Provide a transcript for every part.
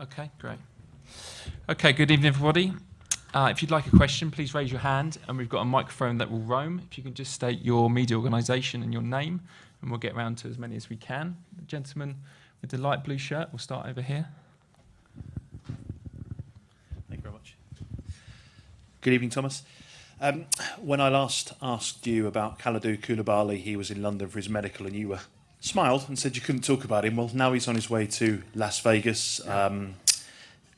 Okay, great. Okay, good evening, everybody. If you'd like a question, please raise your hand, and we've got a microphone that will roam. If you can just state your media organisation and your name, and we'll get round to as many as we can. The gentleman with the light blue shirt, we'll start over here. Thank you very much. Good evening, Thomas. When I last asked you about Kalidou Koulibaly, he was in London for his medical, and you smiled and said you couldn't talk about him. Well, now he's on his way to Las Vegas.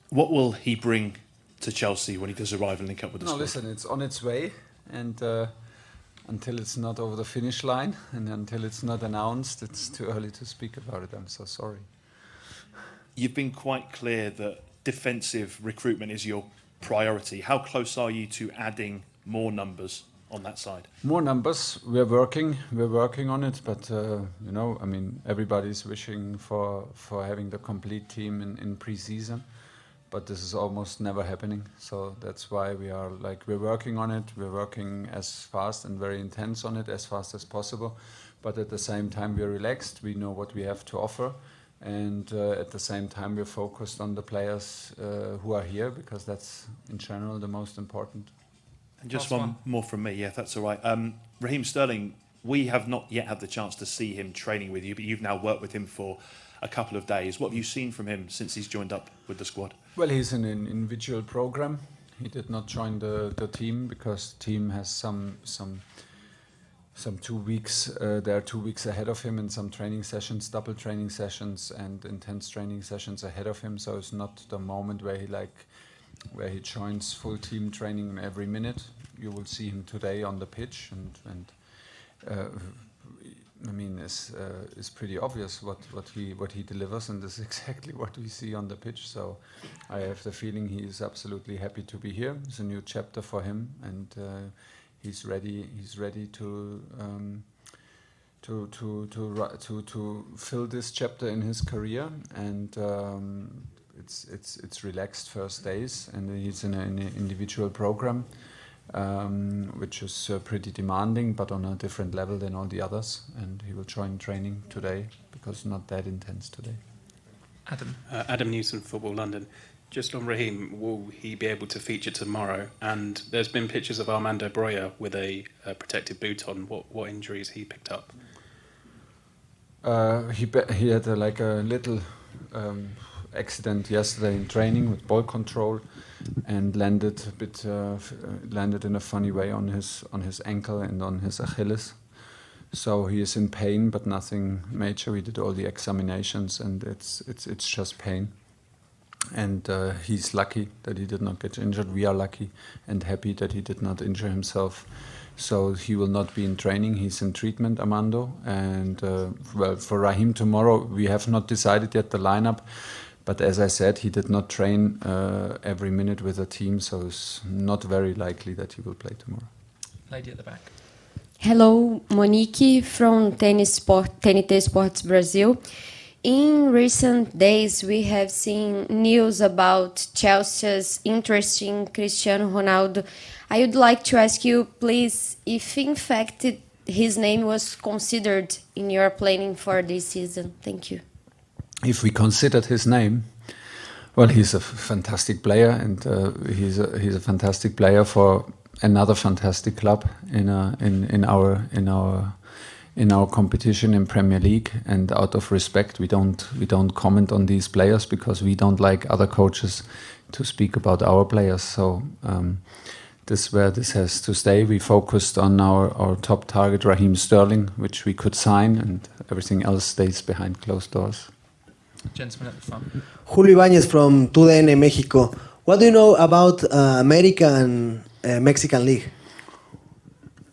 What will he bring to Chelsea when he does arrive and link up with the squad? Listen, it's on its way, and until it's not over the finish line and until it's not announced, it's too early to speak about it. I'm so sorry. You've been quite clear that defensive recruitment is your priority. How close are you to adding more numbers on that side? More numbers. We're working on it, but everybody's wishing for having the complete team in pre-season. But this is almost never happening, so that's why we're working on it. We're working as fast and very intense on it, as fast as possible. But at the same time, we're relaxed. We know what we have to offer, and at the same time, we're focused on the players who are here, because that's in general the most important. And just one more from me, yeah, if that's all right. Raheem Sterling, we have not yet had the chance to see him training with you, but you've now worked with him for a couple of days. What have you seen from him since he's joined up with the squad? Well, he's in an individual program. He did not join the team because the team has some 2 weeks. There are 2 weeks ahead of him, and some training sessions, double training sessions, and intense training sessions ahead of him. So it's not the moment where he joins full team training every minute. You will see him today on the pitch, and it's pretty obvious what he delivers, and this is exactly what we see on the pitch. So I have the feeling he is absolutely happy to be here. It's a new chapter for him, and he's ready. He's ready to fill this chapter in his career, and it's relaxed first days, and he's in an individual program. Which is pretty demanding, but on a different level than all the others. And he will join training today because it's not that intense today. Adam Newson, Football London. Just on Raheem, will he be able to feature tomorrow? And there's been pictures of Armando Broja with a protective boot on. What injuries he picked up? He had a little accident yesterday in training with ball control, and landed in a funny way on his ankle and on his Achilles. So he is in pain, but nothing major. We did all the examinations, and it's just pain. And he's lucky that he did not get injured. We are lucky and happy that he did not injure himself. So he will not be in training. He's in treatment, Armando. And for Raheem tomorrow, we have not decided yet the lineup. But as I said, he did not train every minute with the team, so it's not very likely that he will play tomorrow. Lady at the back. Hello, Monique from TNT Sports Brazil. In recent days, we have seen news about Chelsea's interest in Cristiano Ronaldo. I would like to ask you, please, if in fact his name was considered in your planning for this season. Thank you. If we considered his name, well, he's a fantastic player, and he's a fantastic player for another fantastic club in our competition in Premier League. And out of respect, we don't comment on these players, because we don't like other coaches to speak about our players. So this is where this has to stay. We focused on our top target, Raheem Sterling, which we could sign, and everything else stays behind closed doors. Gentleman at the front. Julio Ibañez from TUDN Mexico. What do you know about American Mexican League?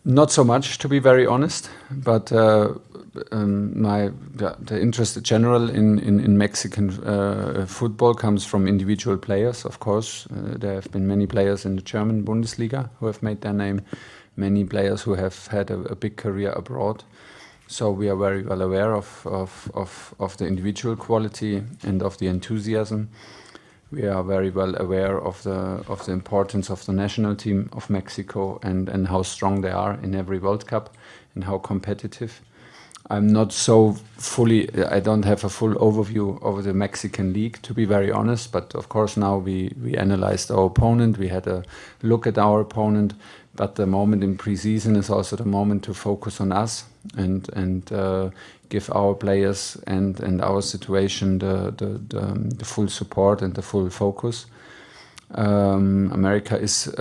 Not so much, to be very honest, but the interest in general in Mexican football comes from individual players, of course. There have been many players in the German Bundesliga who have made their name, many players who have had a big career abroad. So we are very well aware of the individual quality and of the enthusiasm. We are very well aware of the importance of the national team of Mexico and how strong they are in every World Cup and how competitive. I'm not so fully. I don't have a full overview over the Mexican league, to be very honest. But of course, now we analyzed our opponent. We had a look at our opponent. But the moment in preseason is also the moment to focus on us and give our players and our situation the full support and the full focus. America is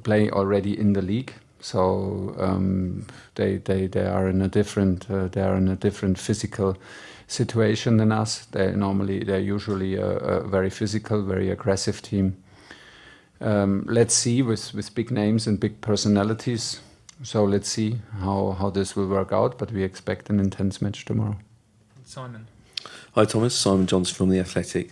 playing already in the league, so they are in a different physical situation than us. They're usually a very physical, very aggressive team. Let's see with big names and big personalities. So let's see how this will work out. But we expect an intense match tomorrow. Simon. Hi Thomas, Simon Johnson from The Athletic.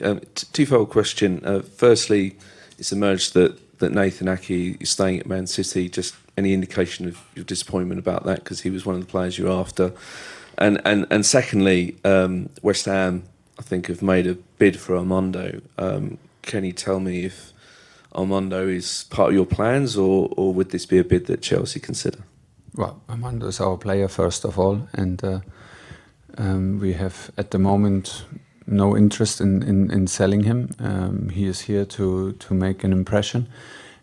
Twofold question. Firstly, it's emerged that Nathan Ake is staying at Man City. Just any indication of your disappointment about that, because he was one of the players you were after. And secondly, West Ham, I think, have made a bid for Armando. Can you tell me if Armando is part of your plans, or would this be a bid that Chelsea consider? Well, Armando is our player first of all, and we have at the moment no interest in selling him. He is here to make an impression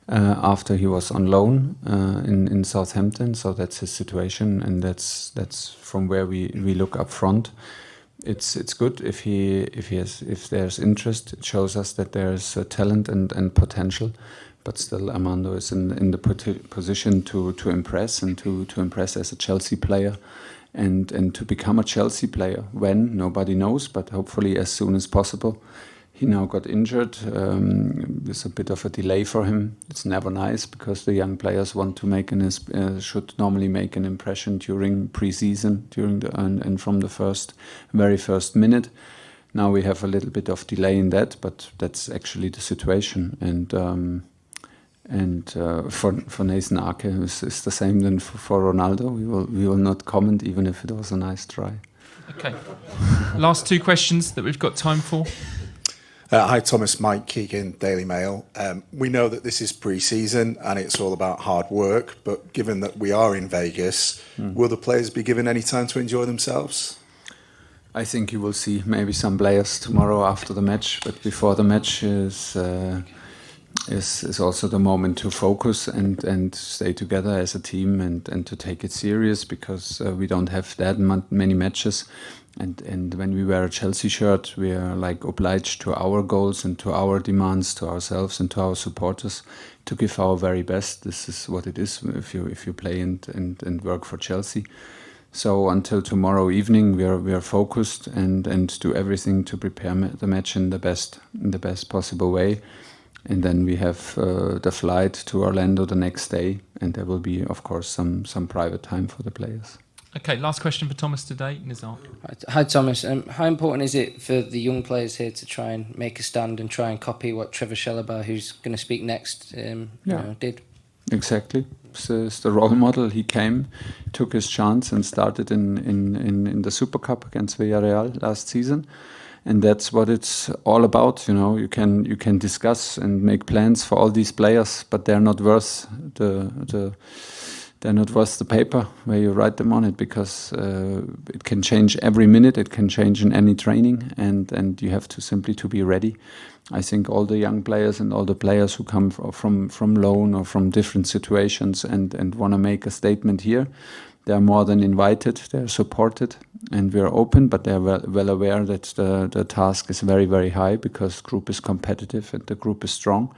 after he was on loan in Southampton, so that's his situation, and that's from where we look up front. It's good if there's interest. It shows us that there's talent and potential, but still Armando is in the position to impress and to impress as a Chelsea player, and to become a Chelsea player. When, nobody knows, but hopefully as soon as possible. He now got injured. There's a bit of a delay for him. It's never nice, because the young players want to should normally make an impression during pre-season, and from the very first minute. Now we have a little bit of delay in that, but that's actually the situation. And for Nathan Ake is the same than for Ronaldo. We will not comment, even if it was a nice try. Okay. Last two questions that we've got time for. Hi Thomas, Mike Keegan, Daily Mail. We know that this is pre-season and it's all about hard work, but given that we are in Vegas, will the players be given any time to enjoy themselves? I think you will see maybe some players tomorrow after the match, but before the match is also the moment to focus and stay together as a team and to take it serious, because we don't have that many matches. And when we wear a Chelsea shirt, we are like obliged to our goals and to our demands, to ourselves and to our supporters, to give our very best. This is what it is if you play and work for Chelsea. So until tomorrow evening, we are focused and do everything to prepare the match in the best possible way. And then we have the flight to Orlando the next day, and there will be, of course, some private time for the players. Okay, last question for Thomas today, Nizar. Hi Thomas, how important is it for the young players here to try and make a stand and try and copy what Trevor Chalobah, who's going to speak next, did? Exactly. It's the role model. He came, took his chance and started in the Super Cup against Villarreal last season. And that's what it's all about. You can discuss and make plans for all these players, but they're not worth they're not worth the paper where you write them on it, because it can change every minute. It can change in any training, and you have to simply to be ready. I think all the young players and all the players who come from loan or from different situations and want to make a statement here, they're more than invited. They're supported, and we're open, but they're well aware that the task is very, very high, because the group is competitive and the group is strong.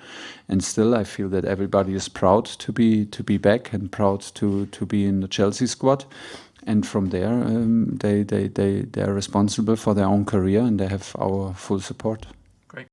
And still, I feel that everybody is proud to be back and proud to be in the Chelsea squad. And from there, they're responsible for their own career, and they have our full support.